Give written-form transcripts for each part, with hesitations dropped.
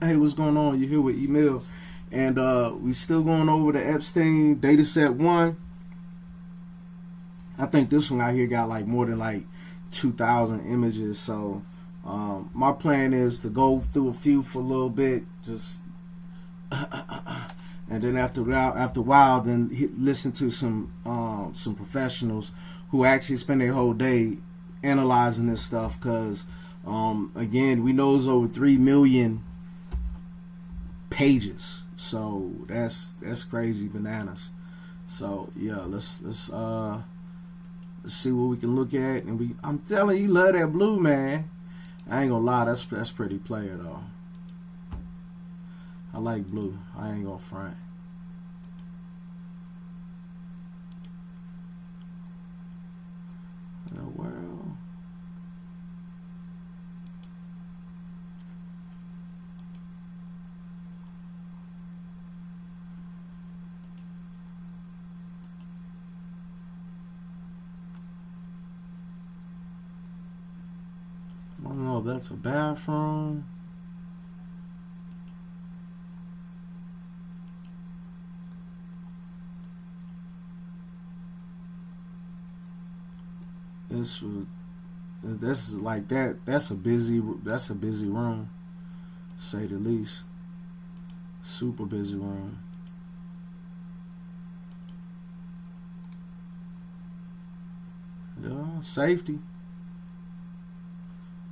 Hey, what's going on? You're here with Email, and we still going over the Epstien data set 1. I think this one out here got like more than like 2,000 images. So my plan is to go through a few for a little bit, just and then after a while, then listen to some professionals who actually spend their whole day analyzing this stuff. Because again, we know it's over 3 million pages, so that's crazy bananas. So yeah, let's see what we can look at. And I'm telling you, love that blue, man. I ain't gonna lie, that's pretty player though. I like blue. I ain't gonna front. In the world. I don't know if that's a bathroom. This is like that. That's a busy room, to say the least. Super busy room. Yeah, safety.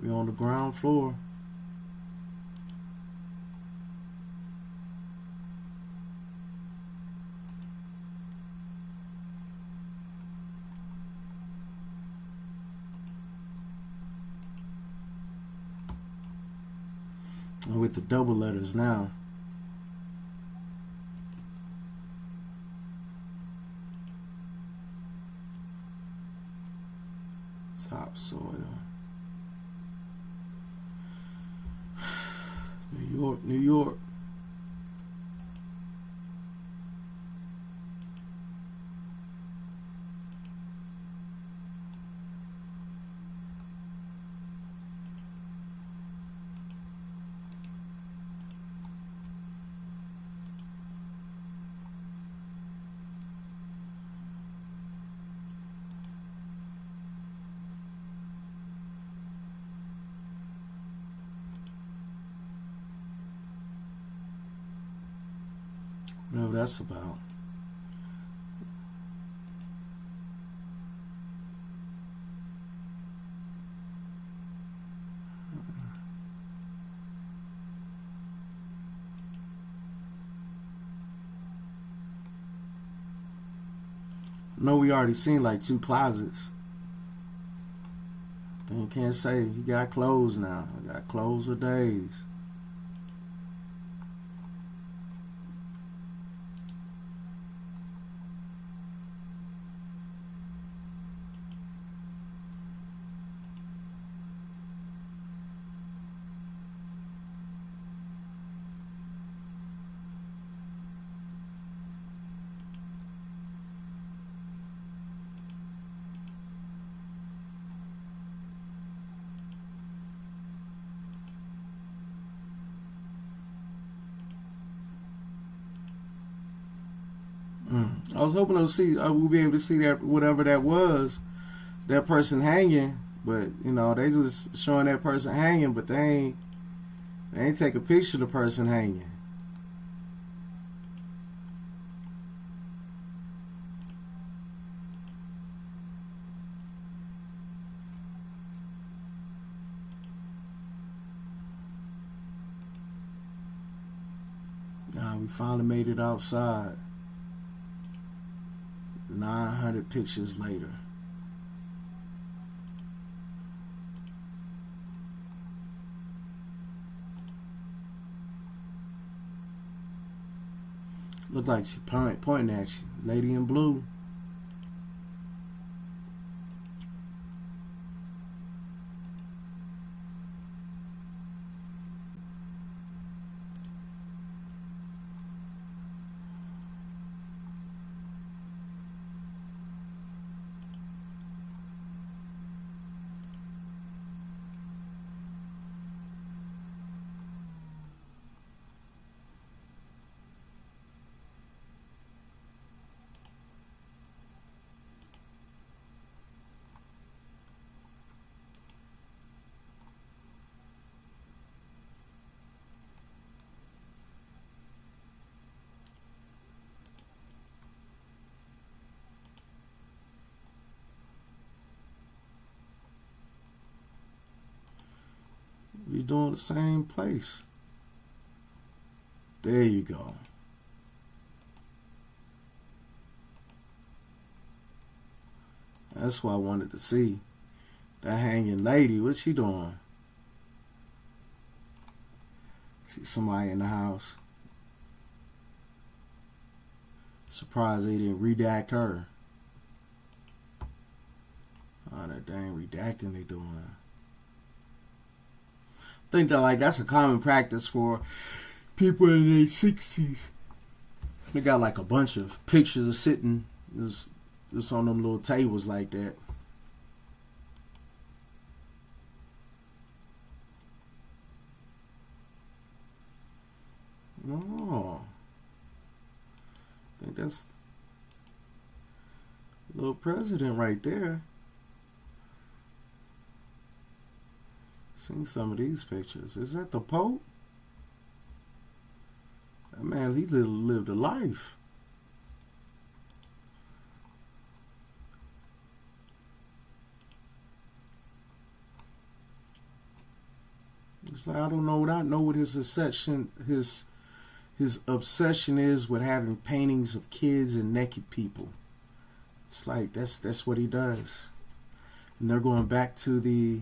We on the ground floor. And with the double letters now. Topsoil. New York, New York. Whatever that's about. No, we already seen like 2 closets. Then you can't say he got clothes now. I got clothes for days. I was hoping to see we'll be able to see that whatever that was, that person hanging, but you know they just showing that person hanging, but they ain't take a picture of the person hanging. We finally made it outside. 900 pictures later. Look like she pointing at you. Lady in blue. We're doing the same place. There you go. That's what I wanted to see. That hanging lady, what's she doing? See somebody in the house. Surprised they didn't redact her. Oh, that dang redacting they doing. I think that that's a common practice for people in their 60s. They got like a bunch of pictures of sitting just on them little tables like that. Oh, I think that's the little president right there. Seen some of these pictures. Is that the Pope? That man, he lived a life. It's like, I don't know what I know what his obsession is with having paintings of kids and naked people. It's like that's what he does. And they're going back to the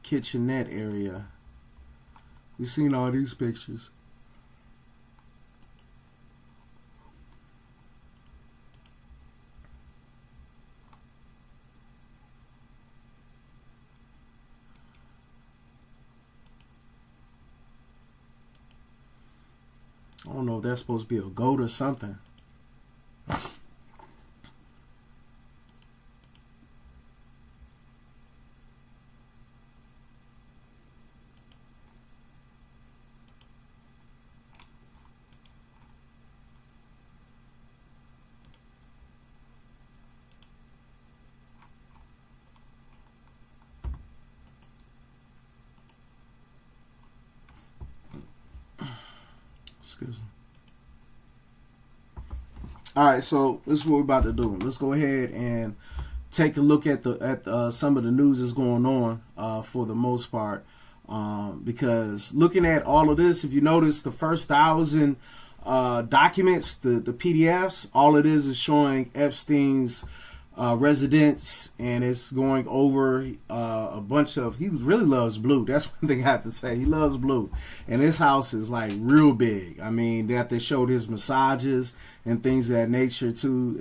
kitchenette area. We've seen all these pictures. I don't know if that's supposed to be a goat or something. Excuse me. All right, so this is what we're about to do. Let's go ahead and take a look at some of the news that's going on for the most part, because looking at all of this, if you notice, the first 1,000 documents, the PDFs, all it is showing Epstein's residence, and it's going over a bunch of. He really loves blue. That's one thing I have to say. He loves blue, and his house is like real big. I mean, that they showed his massages and things of that nature too.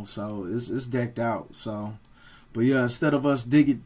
So it's decked out. So, but yeah, instead of us digging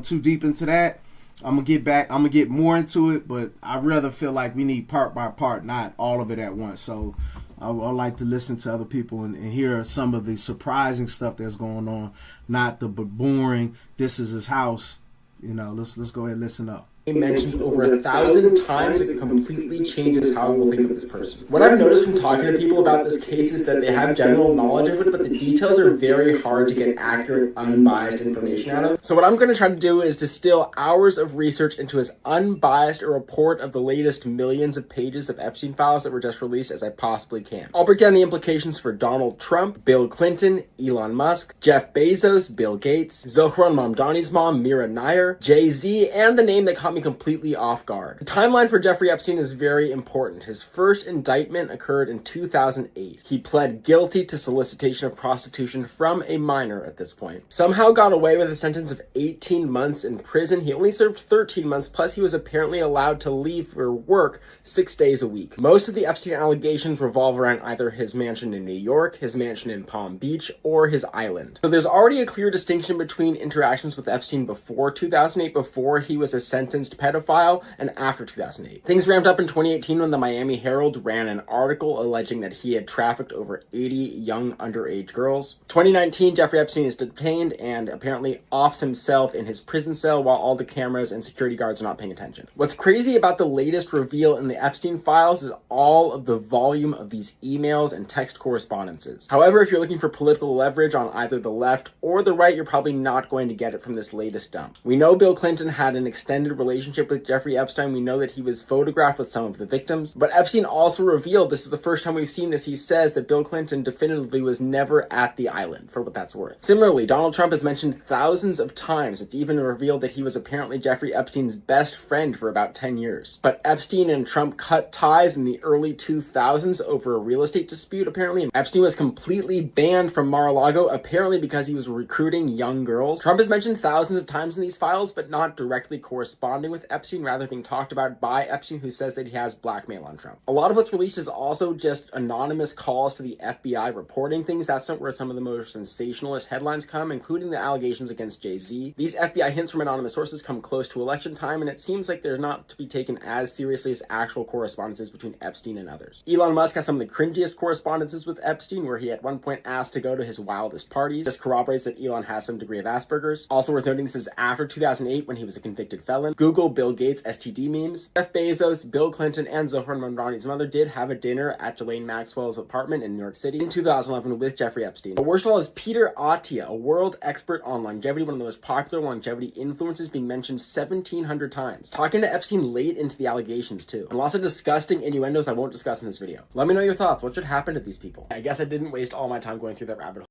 too deep into that, I'm gonna get more into it. But I rather feel like we need part by part, not all of it at once. So I like to listen to other people and hear some of the surprising stuff that's going on, not the boring. This is his house. Let's go ahead and listen up. Mentioned over 1,000 times, it completely changes how we'll think of this person. What I've noticed from talking to people about this case is that they have general knowledge of it, but the details are very hard to get accurate, unbiased information out of. So what I'm going to try to do is distill hours of research into as unbiased a report of the latest millions of pages of Epstein files that were just released as I possibly can. I'll break down the implications for Donald Trump, Bill Clinton, Elon Musk, Jeff Bezos, Bill Gates, Zohran Mamdani's mom, Mira Nair, Jay-Z, and the name that caught caught me completely off guard. The timeline for Jeffrey Epstein is very important. His first indictment occurred in 2008. He pled guilty to solicitation of prostitution from a minor at this point. Somehow got away with a sentence of 18 months in prison. He only served 13 months, plus he was apparently allowed to leave for work 6 days a week. Most of the Epstein allegations revolve around either his mansion in New York, his mansion in Palm Beach, or his island. So there's already a clear distinction between interactions with Epstein before 2008, before he was a sentenced pedophile, and after 2008. Things ramped up in 2018 when the Miami Herald ran an article alleging that he had trafficked over 80 young underage girls. 2019, Jeffrey Epstein is detained and apparently offs himself in his prison cell while all the cameras and security guards are not paying attention. What's crazy about the latest reveal in the Epstein files is all of the volume of these emails and text correspondences. However, if you're looking for political leverage on either the left or the right, you're probably not going to get it from this latest dump. We know Bill Clinton had an extended relationship with Jeffrey Epstein. We know that he was photographed with some of the victims, but Epstein also revealed, this is the first time we've seen this, he says that Bill Clinton definitively was never at the island, for what that's worth. Similarly, Donald Trump has mentioned thousands of times, it's even revealed that he was apparently Jeffrey Epstein's best friend for about 10 years. But Epstein and Trump cut ties in the early 2000s over a real estate dispute, apparently. Epstein was completely banned from Mar-a-Lago, apparently because he was recruiting young girls. Trump is mentioned thousands of times in these files, but not directly corresponding with Epstein, rather being talked about by Epstein, who says that he has blackmail on Trump. A lot of what's released is also just anonymous calls to the FBI reporting things. That's where some of the most sensationalist headlines come, including the allegations against Jay-Z. These FBI hints from anonymous sources come close to election time, and it seems like they're not to be taken as seriously as actual correspondences between Epstein and others. Elon Musk has some of the cringiest correspondences with Epstein, where he at one point asked to go to his wildest parties. This corroborates that Elon has some degree of Asperger's. Also worth noting, this is after 2008 when he was a convicted felon. Google, Bill Gates, STD memes. Jeff Bezos, Bill Clinton, and Zohran Mamdani's mother did have a dinner at Ghislaine Maxwell's apartment in New York City in 2011 with Jeffrey Epstein. But worst of all is Peter Attia, a world expert on longevity, one of the most popular longevity influencers, being mentioned 1,700 times. Talking to Epstein late into the allegations too. And lots of disgusting innuendos I won't discuss in this video. Let me know your thoughts. What should happen to these people? I guess I didn't waste all my time going through that rabbit hole.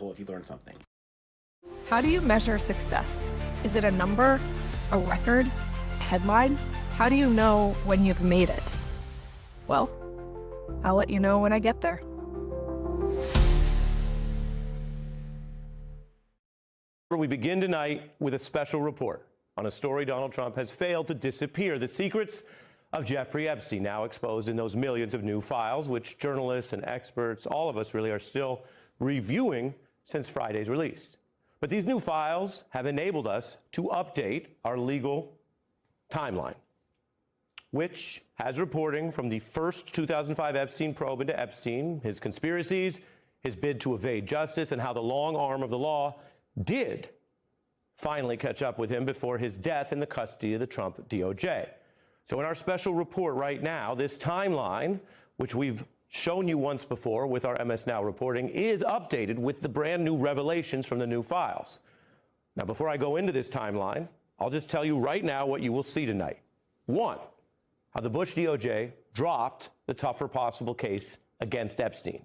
If you learned something. How do you measure success? Is it a number, a record, a headline? How do you know when you've made it? Well, I'll let you know when I get there. We begin tonight with a special report on a story Donald Trump has failed to disappear. The secrets of Jeffrey Epstein, now exposed in those millions of new files, which journalists and experts, all of us really, are still reviewing since Friday's release. But these new files have enabled us to update our legal timeline, which has reporting from the first 2005 Epstein probe into Epstein, his conspiracies, his bid to evade justice, and how the long arm of the law did finally catch up with him before his death in the custody of the Trump DOJ. So in our special report right now, this timeline, which we've shown you once before with our MS Now reporting, is updated with the brand new revelations from the new files. Now, before I go into this timeline, I'll just tell you right now what you will see tonight. One, how the Bush DOJ dropped the tougher possible case against Epstein.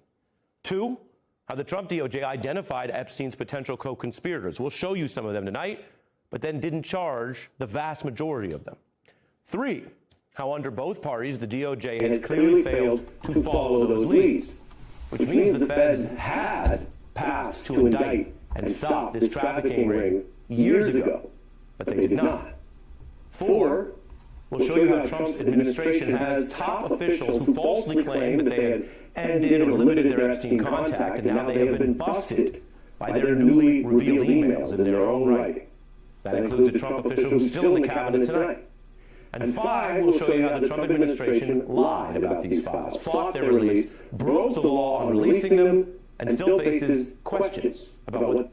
Two, how the Trump DOJ identified Epstein's potential co-conspirators. We'll show you some of them tonight, but then didn't charge the vast majority of them. Three, how under both parties, the DOJ has clearly failed to follow those leads, which means the feds had paths to indict and stop this trafficking ring years ago, but they did not. Four, we'll show you how Trump's administration has top officials who falsely claimed that they had ended or limited their Epstein contact, and now they have been busted by their newly revealed emails in their own writing. That includes a Trump official who's still in the cabinet tonight. And five, we'll show you how the Trump administration lied about these files, fought their release, broke the law on releasing them, and still faces questions about what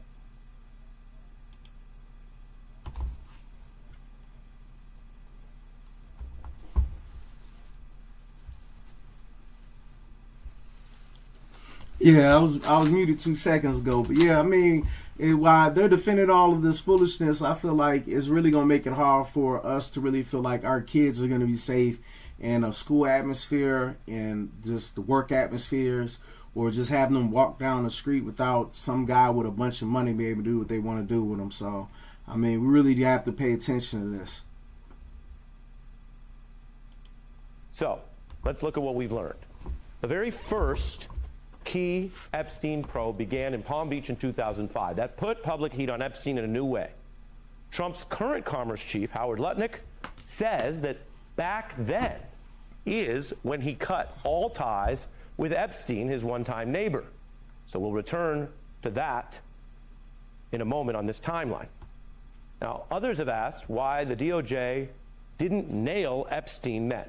Yeah, I was muted 2 seconds ago, but yeah, I mean, while they're defending all of this foolishness, I feel like it's really gonna make it hard for us to really feel like our kids are gonna be safe in a school atmosphere and just the work atmospheres, or just having them walk down the street without some guy with a bunch of money be able to do what they want to do with them. So, I mean, we really have to pay attention to this. So, let's look at what we've learned. The very first key Epstein probe began in Palm Beach in 2005. That put public heat on Epstein in a new way. Trump's current commerce chief, Howard Lutnick, says that back then is when he cut all ties with Epstein, his one-time neighbor. So we'll return to that in a moment on this timeline. Now, others have asked why the DOJ didn't nail Epstein then.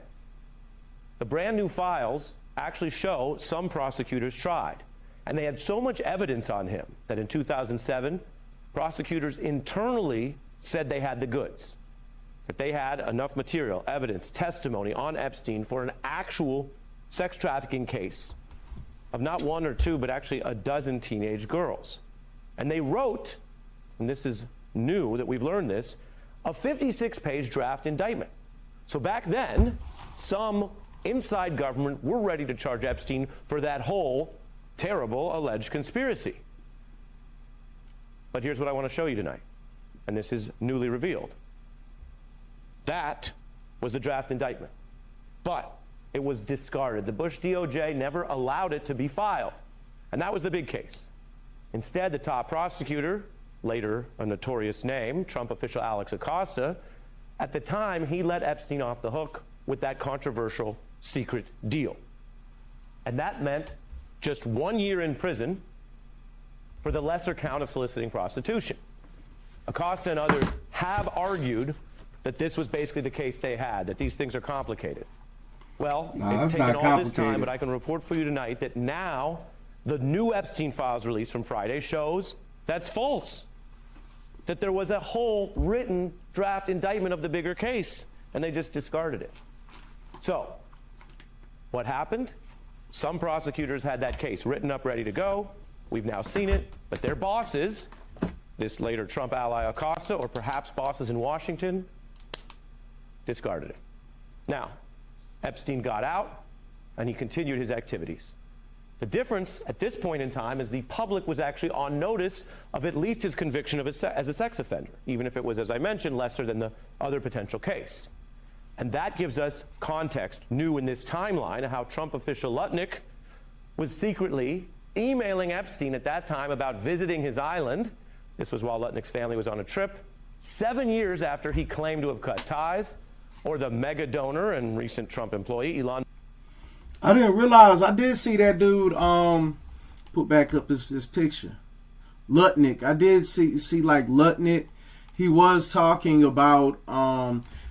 The brand new files actually show some prosecutors tried. And they had so much evidence on him that in 2007, prosecutors internally said they had the goods, that they had enough material, evidence, testimony on Epstein for an actual sex trafficking case of not one or two, but actually a dozen teenage girls. And they wrote, and this is new that we've learned this, a 56-page draft indictment. So back then, some inside government were ready to charge Epstein for that whole terrible alleged conspiracy. But here's what I want to show you tonight, and this is newly revealed. That was the draft indictment, but it was discarded. The Bush DOJ never allowed it to be filed, and that was the big case. Instead, the top prosecutor, later a notorious name, Trump official Alex Acosta, at the time, he let Epstein off the hook with that controversial secret deal. And that meant just 1 year in prison for the lesser count of soliciting prostitution. Acosta and others have argued that this was basically the case they had, that these things are complicated. Well, it's taken all this time, but I can report for you tonight that now the new Epstein files release from Friday shows that's false, that there was a whole written draft indictment of the bigger case, and they just discarded it. So, what happened? Some prosecutors had that case written up, ready to go. We've now seen it, but their bosses, this later Trump ally Acosta, or perhaps bosses in Washington, discarded it. Now, Epstein got out, and he continued his activities. The difference at this point in time is the public was actually on notice of at least his conviction of as a sex offender, even if it was, as I mentioned, lesser than the other potential case. And that gives us context, new in this timeline, of how Trump official Lutnick was secretly emailing Epstein at that time about visiting his island. This was while Lutnick's family was on a trip, 7 years after he claimed to have cut ties, or the mega donor and recent Trump employee, Elon. I didn't realize, I did see that dude put back up this picture. Lutnick. I did see like Lutnick. He was talking about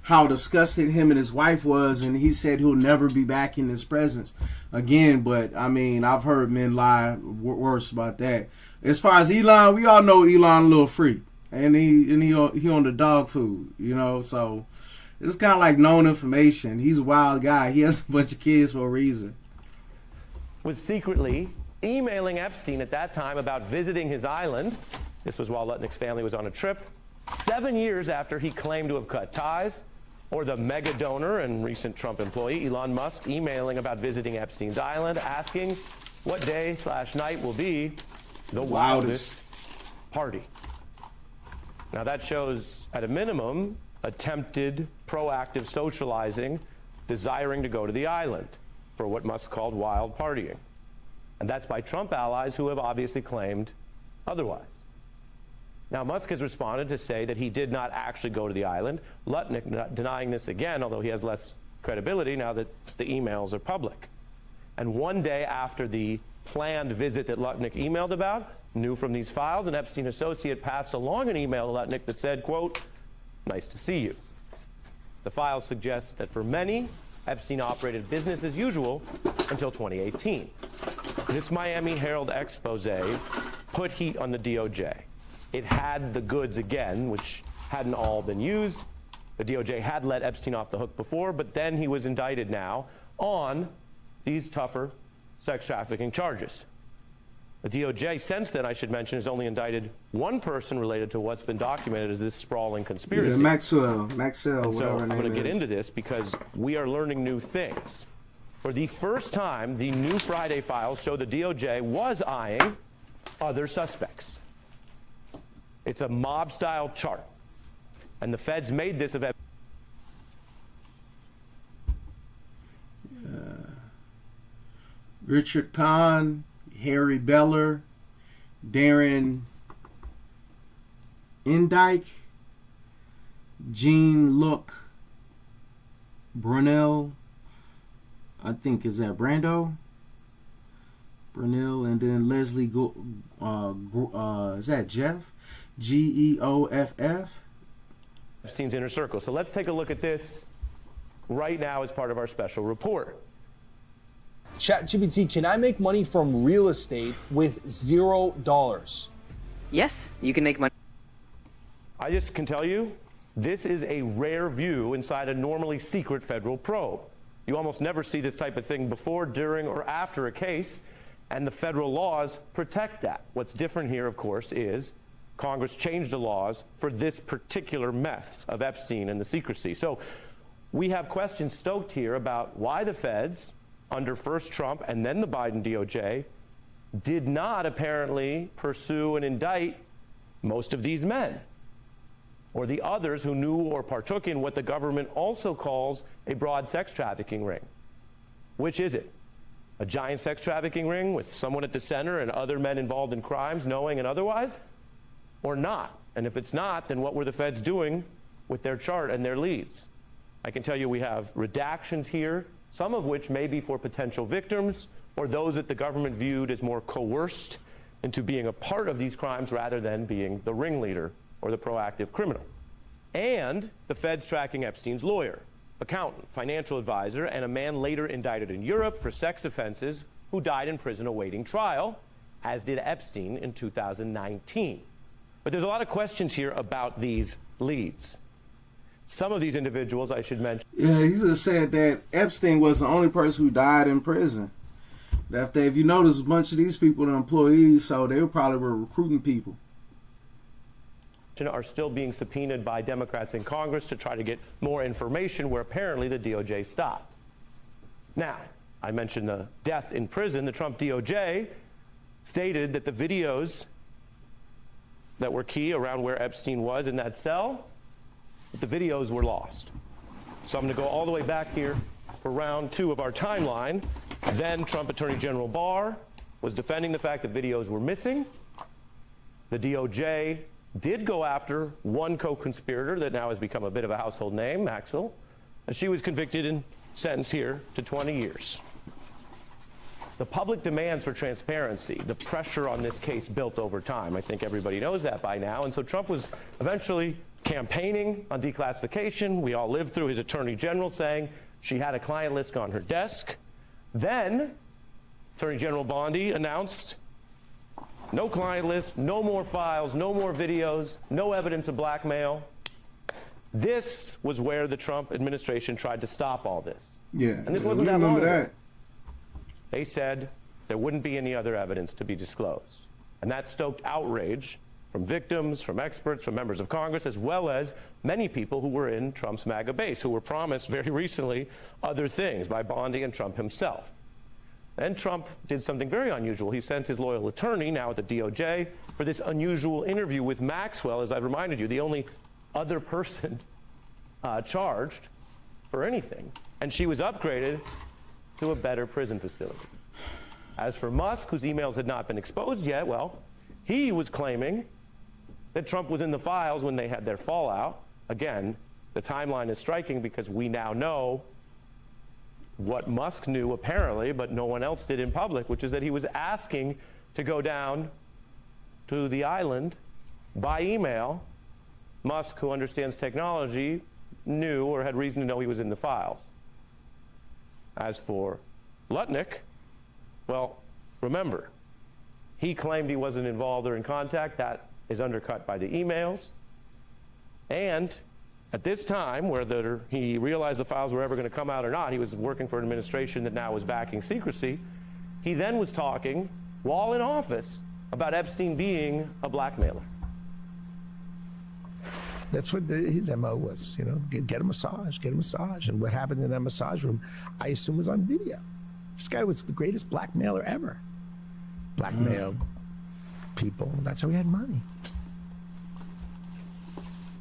how disgusted him and his wife was, and he said he'll never be back in his presence again. But I mean, I've heard men lie worse about that. As far as Elon, we all know Elon a little freak, and he on the dog food, you know. So it's kind of like known information. He's a wild guy. He has a bunch of kids for a reason. Was secretly emailing Epstein at that time about visiting his island. This was while Lutnick's family was on a trip, 7 years after he claimed to have cut ties. Or the mega donor and recent Trump employee, Elon Musk, emailing about visiting Epstein's island, asking what day/night will be the wildest party. Now that shows, at a minimum, attempted proactive socializing, desiring to go to the island for what Musk called wild partying. And that's by Trump allies who have obviously claimed otherwise. Now, Musk has responded to say that he did not actually go to the island. Lutnick denying this again, although he has less credibility now that the emails are public. And 1 day after the planned visit that Lutnick emailed about, knew from these files, an Epstein associate passed along an email to Lutnick that said, quote, "Nice to see you." The files suggest that for many, Epstein operated business as usual until 2018. This Miami Herald expose put heat on the DOJ. It had the goods again, which hadn't all been used. The DOJ had let Epstein off the hook before, but then he was indicted now on these tougher sex trafficking charges. The DOJ, since then, I should mention, has only indicted one person related to what's been documented as this sprawling conspiracy. Yeah, Maxwell, And so whatever I'm her going to name get is. into this because we are learning new things. For the first time, the new Friday files show the DOJ was eyeing other suspects. It's a mob-style chart. And the feds made this of Richard Kahn, Harry Beller, Darren Indike, Jean-Luc Brunel, I think is that Brando? Brunel, and then Leslie, is that Jeff? Geoff? Epstein's inner circle. So let's take a look at this right now as part of our special report. ChatGPT, can I make money from real estate with $0? Yes, you can make money. I just can tell you, this is a rare view inside a normally secret federal probe. You almost never see this type of thing before, during, or after a case, and the federal laws protect that. What's different here, of course, is Congress changed the laws for this particular mess of Epstein and the secrecy. So we have questions stoked here about why the feds, under first Trump and then the Biden DOJ, did not apparently pursue and indict most of these men, or the others who knew or partook in what the government also calls a broad sex trafficking ring. Which is it? A giant sex trafficking ring with someone at the center and other men involved in crimes, knowing and otherwise? Or not? And if it's not, then what were the feds doing with their chart and their leads? I can tell you we have redactions here, some of which may be for potential victims or those that the government viewed as more coerced into being a part of these crimes rather than being the ringleader or the proactive criminal. And the feds tracking Epstein's lawyer, accountant, financial advisor, and a man later indicted in Europe for sex offenses who died in prison awaiting trial, as did Epstein in 2019. But there's a lot of questions here about these leads. Some of these individuals, I should mention. Yeah, he just said that Epstein was the only person who died in prison. That if you notice, a bunch of these people are employees, so they probably were recruiting people. Are still being subpoenaed by Democrats in Congress to try to get more information, where apparently the DOJ stopped. Now, I mentioned the death in prison. The Trump DOJ stated that the videos that were key around where Epstein was in that cell, that the videos were lost. So I'm going to go all the way back here for round 2 of our timeline. Then Trump Attorney General Barr was defending the fact that videos were missing. The DOJ did go after one co-conspirator that now has become a bit of a household name, Maxwell, and she was convicted and sentenced here to 20 years. The public demands for transparency, the pressure on this case built over time. I think everybody knows that by now. And so Trump was eventually campaigning on declassification. We all lived through his attorney general saying she had a client list on her desk. Then Attorney General Bondi announced no client list, no more files, no more videos, no evidence of blackmail. This was where the Trump administration tried to stop all this. Yeah, and this wasn't that long ago. That. They said there wouldn't be any other evidence to be disclosed. And that stoked outrage from victims, from experts, from members of Congress, as well as many people who were in Trump's MAGA base, who were promised very recently other things by Bondi and Trump himself. Then Trump did something very unusual. He sent his loyal attorney, now at the DOJ, for this unusual interview with Maxwell, as I've reminded you, the only other person charged for anything. And she was upgraded to a better prison facility. As for Musk, whose emails had not been exposed yet, well, he was claiming that Trump was in the files when they had their fallout. Again, the timeline is striking because we now know what Musk knew apparently, but no one else did in public, which is that he was asking to go down to the island by email. Musk, who understands technology, knew or had reason to know he was in the files. As for Lutnick, well, remember, he claimed he wasn't involved or in contact. That is undercut by the emails. And at this time, whether he realized the files were ever going to come out or not, he was working for an administration that now was backing secrecy. He then was talking while in office about Epstein being a blackmailer. That's what his MO was, you know, get a massage, get a massage. And what happened in that massage room, I assume was on video. This guy was the greatest blackmailer ever. Blackmailed people. That's how he had money.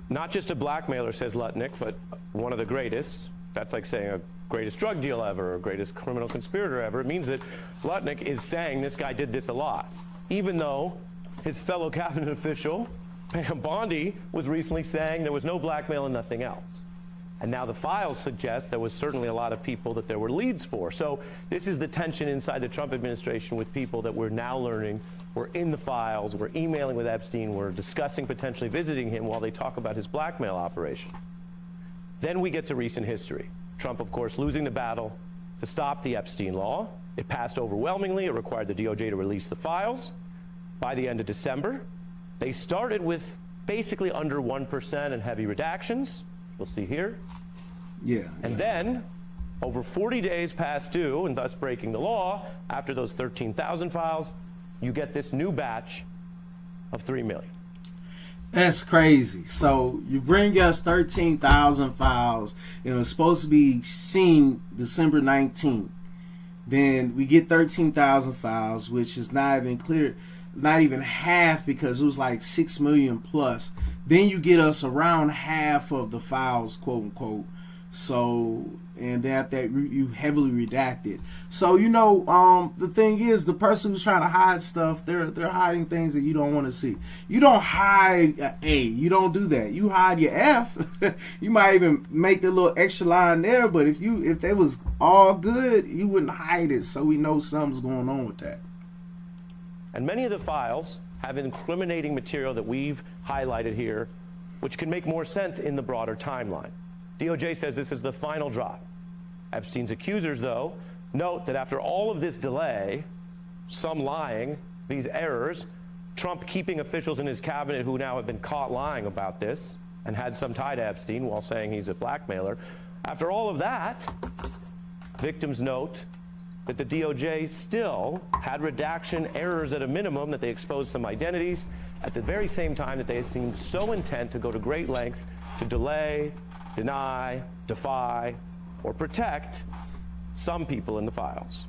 Not just a blackmailer, says Lutnick, but one of the greatest. That's like saying a greatest drug deal ever or greatest criminal conspirator ever. It means that Lutnick is saying this guy did this a lot, even though his fellow cabinet official, Pam Bondi, was recently saying there was no blackmail and nothing else. And now the files suggest there was certainly a lot of people that there were leads for. So this is the tension inside the Trump administration with people that we're now learning were in the files, we're emailing with Epstein, we're discussing potentially visiting him while they talk about his blackmail operation. Then we get to recent history. Trump, of course, losing the battle to stop the Epstein law. It passed overwhelmingly. It required the DOJ to release the files. By the end of December, they started with basically under 1% and heavy redactions. We'll see here. Yeah. And then, over 40 days past due, and thus breaking the law, after those 13,000 files, you get this new batch of 3 million. That's crazy. So you bring us 13,000 files. It was supposed to be seen December 19th. Then we get 13,000 files, which is not even clear, not even half, because it was like 6 million plus. Then you get us around half of the files, quote unquote. So, and then after that, you heavily redacted. So, you know, the thing is, the person who's trying to hide stuff, they're hiding things that you don't want to see. You don't hide a A. You don't do that. You hide your F. You might even make the little extra line there, but if they was all good, you wouldn't hide it. So we know something's going on with that. And many of the files have incriminating material that we've highlighted here, which can make more sense in the broader timeline. DOJ says this is the final drop. Epstein's accusers, though, note that after all of this delay, some lying, these errors, Trump keeping officials in his cabinet who now have been caught lying about this and had some tie to Epstein while saying he's a blackmailer. After all of that, victims note that the DOJ still had redaction errors at a minimum, that they exposed some identities, at the very same time that they seemed so intent to go to great lengths to delay, deny, defy, or protect some people in the files.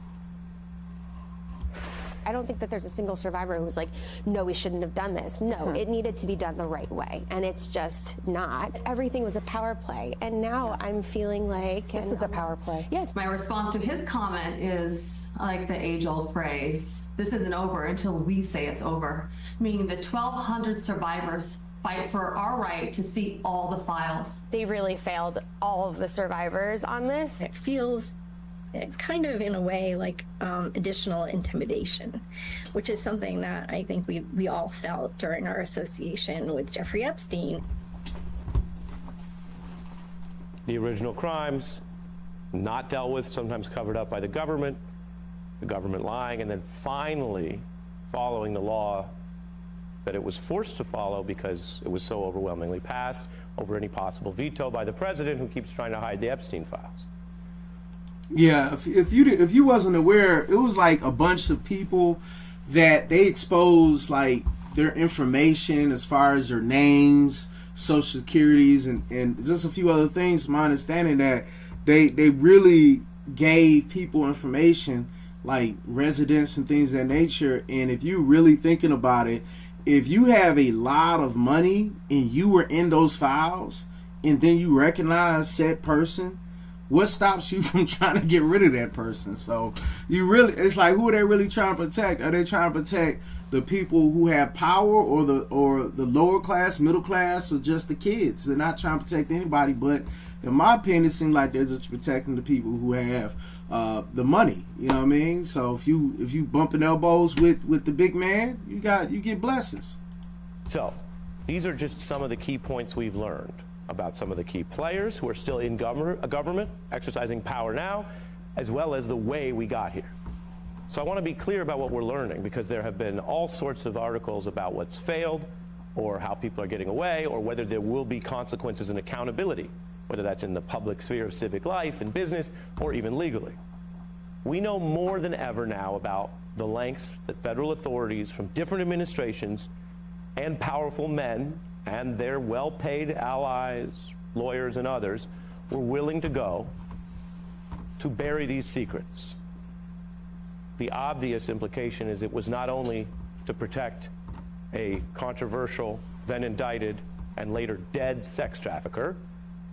I don't think that there's a single survivor who was like, no, we shouldn't have done this. No, it needed to be done the right way. And it's just not. Everything was a power play. And now I'm feeling like this is a power play. Yes. My response to his comment is like the age-old phrase, this isn't over until we say it's over. Meaning the 1,200 survivors fight for our right to see all the files. They really failed all of the survivors on this. It feels kind of in a way like additional intimidation, which is something that I think we all felt during our association with Jeffrey Epstein. The original crimes not dealt with, sometimes covered up by the government lying, and then finally following the law that it was forced to follow because it was so overwhelmingly passed over any possible veto by the president, who keeps trying to hide the Epstein files. Yeah, if you wasn't aware, it was like a bunch of people that they exposed like their information as far as their names, social securities, and just a few other things. My understanding that they really gave people information like residents and things of that nature. And if you really thinking about it, if you have a lot of money and you were in those files and then you recognize said person, what stops you from trying to get rid of that person? So you really, it's like, who are they really trying to protect? Are they trying to protect the people who have power, or the lower class, middle class, or just the kids? They're not trying to protect anybody, but in my opinion, it seems like they're just protecting the people who have the money. You know what I mean? So if you bumping elbows with the big man, you get blessings. So these are just some of the key points we've learned about some of the key players who are still in government, exercising power now, as well as the way we got here. So I want to be clear about what we're learning, because there have been all sorts of articles about what's failed, or how people are getting away, or whether there will be consequences and accountability, whether that's in the public sphere of civic life and business, or even legally. We know more than ever now about the lengths that federal authorities from different administrations and powerful men and their well-paid allies, lawyers and others, were willing to go to bury these secrets. The obvious implication is it was not only to protect a controversial, then indicted, and later dead sex trafficker,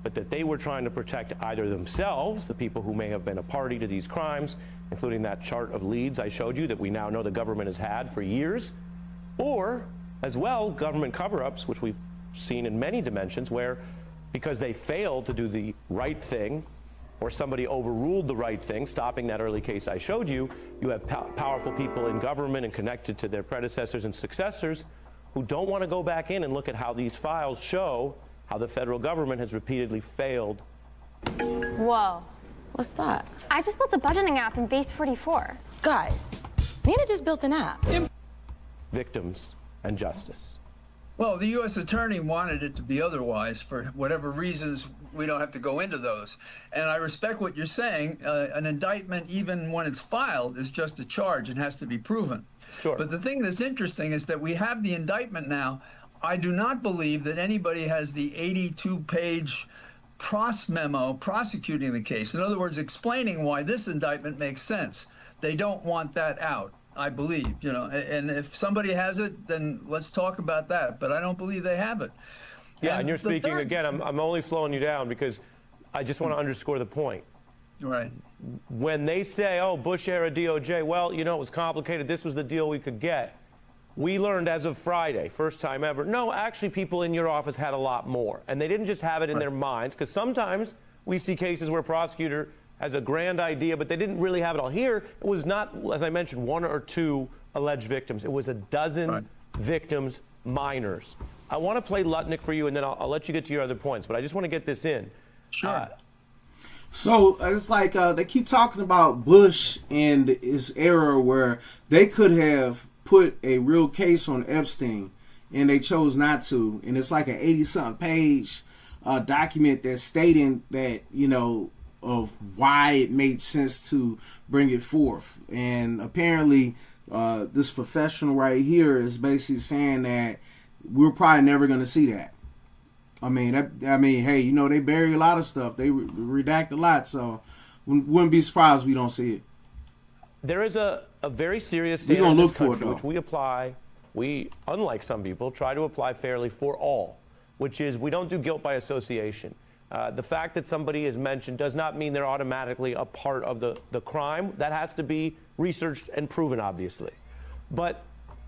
but that they were trying to protect either themselves, the people who may have been a party to these crimes, including that chart of leads I showed you that we now know the government has had for years, or as well, government cover-ups, which we've seen in many dimensions, where because they failed to do the right thing, or somebody overruled the right thing, stopping that early case I showed you, you have powerful people in government and connected to their predecessors and successors who don't want to go back in and look at how these files show how the federal government has repeatedly failed. Whoa. What's that? I just built a budgeting app in Base 44. Guys, Nina just built an app. Victims and justice. Well, the U.S. attorney wanted it to be otherwise for whatever reasons. We don't have to go into those. And I respect what you're saying. An indictment, even when it's filed, is just a charge and has to be proven. Sure. But the thing that's interesting is that we have the indictment now. I do not believe that anybody has the 82-page pros memo prosecuting the case. In other words, explaining why this indictment makes sense. They don't want that out, I believe, you know, and if somebody has it, then let's talk about that. But I don't believe they have it. Yeah, and you're speaking, again, I'm only slowing you down because I just want to underscore the point. Right. When they say, oh, Bush-era DOJ, well, you know, it was complicated. This was the deal we could get. We learned as of Friday, first time ever, no, actually people in your office had a lot more. And they didn't just have it in their minds, because sometimes we see cases where a prosecutor has a grand idea, but they didn't really have it all. Here, it was not, as I mentioned, one or two alleged victims. It was a dozen victims, minors. I want to play Lutnick for you, and then I'll let you get to your other points, but I just want to get this in. Sure. So it's like they keep talking about Bush and his era where they could have put a real case on Epstein, and they chose not to. And it's like an 80-something page document that's stating that, you know, of why it made sense to bring it forth. And apparently this professional right here is basically saying that we're probably never going to see that. I mean, hey, you know, they bury a lot of stuff. They redact a lot, so wouldn't be surprised we don't see it. There is a very serious standard in this country, which we apply. We, unlike some people, try to apply fairly for all, which is we don't do guilt by association. The fact that somebody is mentioned does not mean they're automatically a part of the crime. That has to be researched and proven, obviously. But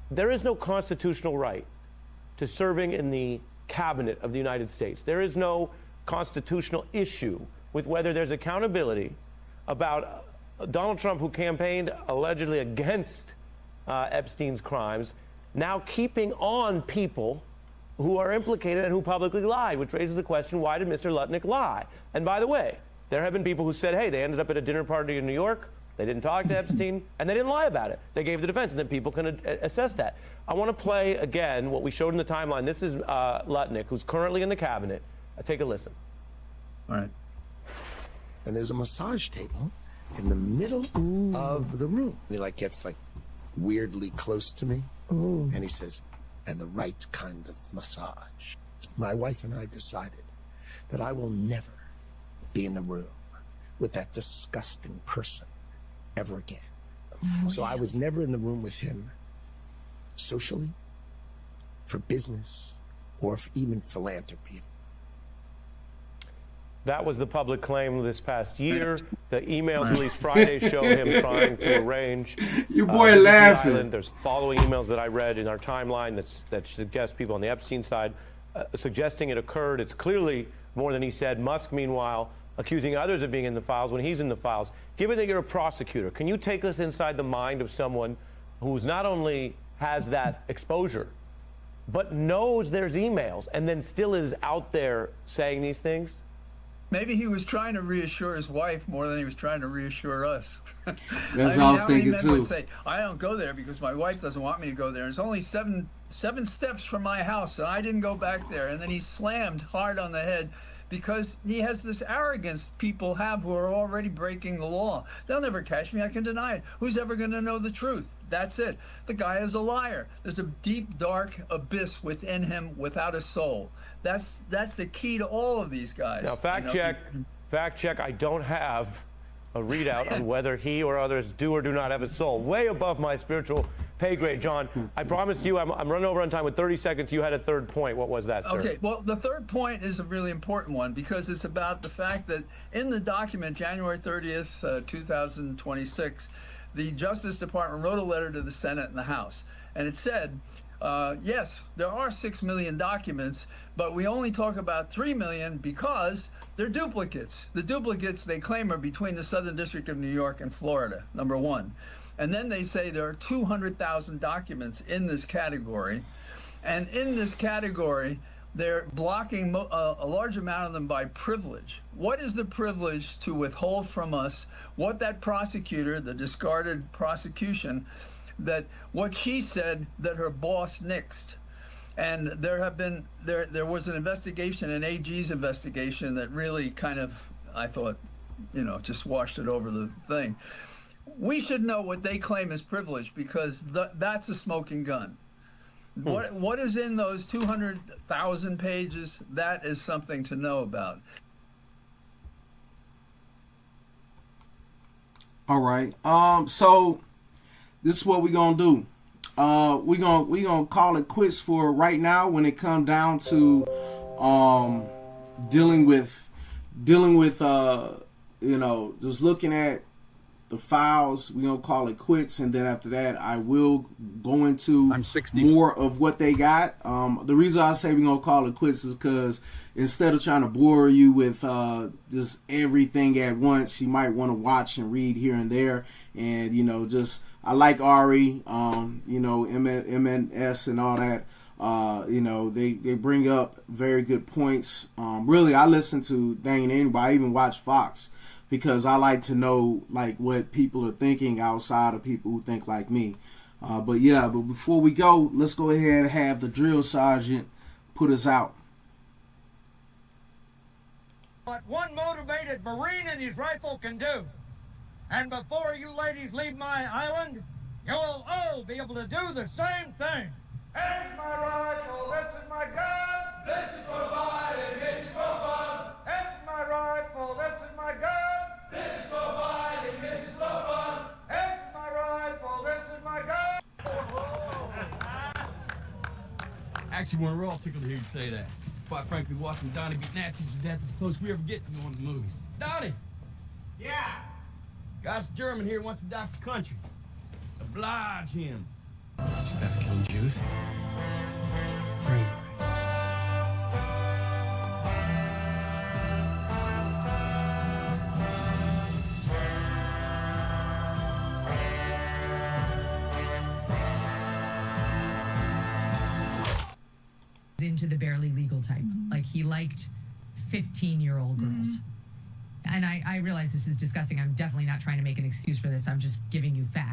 there is no constitutional right to serving in the cabinet of the United States. There is no constitutional issue with whether there's accountability about Donald Trump, who campaigned allegedly against Epstein's crimes, now keeping on people who are implicated and who publicly lied, which raises the question, why did Mr. Lutnick lie? And by the way, there have been people who said, hey, they ended up at a dinner party in New York, they didn't talk to Epstein, and they didn't lie about it. They gave the defense, and then people can assess that. I want to play, again, what we showed in the timeline. This is Lutnick, who's currently in the cabinet. Take a listen. All right. And there's a massage table in the middle of the room. He gets weirdly close to me. And he says, and the right kind of massage. My wife and I decided that I will never be in the room with that disgusting person ever again. So I was never in the room with him socially, for business, or even philanthropy. That was the public claim this past year. The emails released Friday show him trying to arrange. Your boy laughing. Island. There's following emails that I read in our timeline that suggest people on the Epstein side suggesting it occurred. It's clearly more than he said. Musk, meanwhile, accusing others of being in the files when he's in the files. Given that you're a prosecutor, can you take us inside the mind of someone who's not only has that exposure, but knows there's emails and then still is out there saying these things? Maybe he was trying to reassure his wife more than he was trying to reassure us. That's all I was thinking too. Would say, I don't go there because my wife doesn't want me to go there. It's only seven steps from my house, and I didn't go back there. And then he slammed hard on the head because he has this arrogance people have who are already breaking the law. They'll never catch me. I can deny it. Who's ever going to know the truth? That's it. The guy is a liar. There's a deep, dark abyss within him without a soul. That's the key to all of these guys. Now, fact check, I don't have a readout on whether he or others do or do not have a soul. Way above my spiritual pay grade. John, I promised you, I'm running over on time with 30 seconds. You had a third point. What was that, sir? Okay, well, the third point is a really important one because it's about the fact that in the document, January 30th, 2026, the Justice Department wrote a letter to the Senate and the House, and it said, yes, there are 6 million documents, but we only talk about 3 million because they're duplicates. The duplicates they claim are between the Southern District of New York and Florida, number one. And then they say there are 200,000 documents in this category. And in this category, they're blocking a large amount of them by privilege. What is the privilege to withhold from us what that prosecutor, the discarded prosecution, that what she said that her boss nixed? And there was an investigation, an AG's investigation that really kind of, I thought, just washed it over the thing. We should know what they claim is privilege because that's a smoking gun. What is in those 200,000 pages? That is something to know about. All right. So this is what we're gonna do. We gonna call it quits for right now when it comes down to dealing with just looking at the files. We're gonna call it quits, and then after that I will go into more of what they got. The reason I say we're gonna call it quits is because instead of trying to bore you with just everything at once, you might want to watch and read here and there, and just I like Ari, MNS and all that. They bring up very good points. Really, I listen to dang anybody. I even watch Fox because I like to know what people are thinking outside of people who think like me. But before we go, let's go ahead and have the drill sergeant put us out. What one motivated Marine and his rifle can do. And before you ladies leave my island, you'll all be able to do the same thing. Here's my rifle, this is my gun. This is for fighting, this is for fun. Here's my rifle, this is my gun. This is for fighting, this is for fun. Here's my rifle, this is my gun. Actually, we're all tickled to hear you say that. Quite frankly, watching Donnie beat Nazis to death is as close we ever get to going to the movies. Donnie! Yeah. Guy's German here wants to die for country. Oblige him. Did you ever kill Jews? Bravery. Into the barely legal type. Like he liked 15-year-old girls. And I realize this is disgusting. I'm definitely not trying to make an excuse for this. I'm just giving you facts.